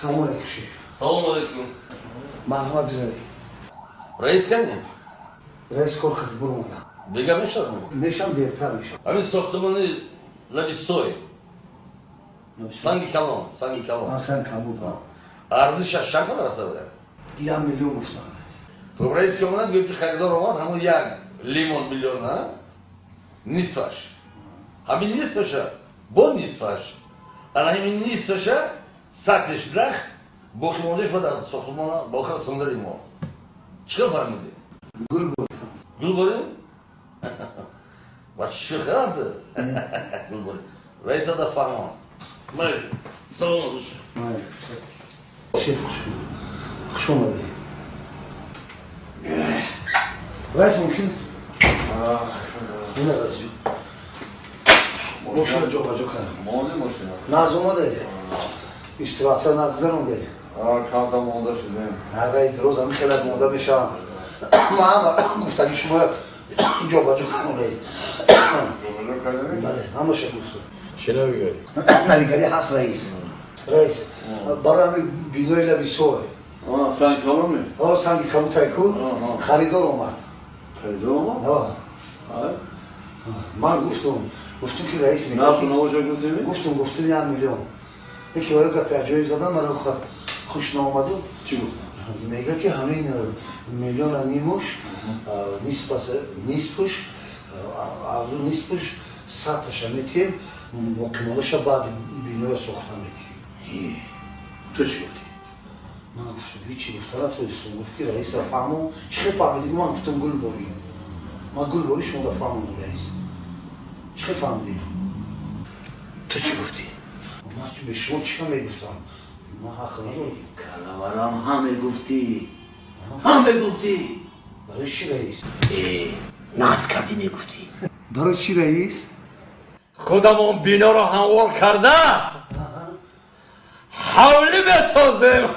سلام علیکم شیخ. سلام علیکم. مرحبا بزاری. رئیس کنیم؟ رئیس کار خیلی برو اومدم. بگم میشم؟ میشم دیرتر میشم. همین ساختمانی لبیسوی. سانگی کالون. سانگی کالون. مثلا کبود ها. ارزش چند تا رسیده؟ 1 میلیون گفتن. تو رئیس که اومد گفت که خریدار اومد همون 1 لیمون میلیون ها؟ نیستش. همین نیستشه. با نیستش. الان همین نیستشه. سطحش رخ. باقی موندش بعد از ساختمان با آخر سندریم ما. چیکار فهمیدی؟ گل برد. گل بریم؟ و چی خرده؟ گل بریم. رئیس دا فرمان. مایل. سلام علیکم. مایل. شیخ خوش اومدی. رئیس ممکن؟ نه رئیس. ماشین جا با جا کردم. مونده ماشین. ناز اومده. استراحت نظر اومده. کم تا مونده شده. هر رئیس روز هم خیلی مونده بشم. ما هم گفتگی شما جا با جا کنم رئیس. جا با جا کردی؟ بله همه شد گفتم. چی نمیگری؟ نمیگری هست رئیس. رئیس برای همین بینوی لبیسوه. سنگ کالونی؟ سنگی کالون تایکون خریدار اومد. خریدار اومد؟ من گفتم که رئیس میگه نه تو نباشه گفتیمی؟ گفتم 1 میلیون. یکی باید گفت جایی زدن من خوش نامده. چی گفت؟ میگه که همین 1.5 میلیون نیستش از اون نیستش سطحش میتیم مقیمالش بعد بینوی ساختن میتیم. تو چی گفتی؟ من گفتم هیچی گفتم تو استون گفت که رئیس فهمون چه فهمیدی؟ من گفتم گل باری. من گل باری شما فهمون رئیس. چه فهمیدی؟ تو چی گفتی؟ من به شما چی میگفتم؟ من حق ندارم. کلمرم همه گفتی. همه گفتی. برای چی رئیس؟ ناز کردی میگفتی. برای چی رئیس؟ خودم اون بینا رو هموار کردم. حولی بسازم.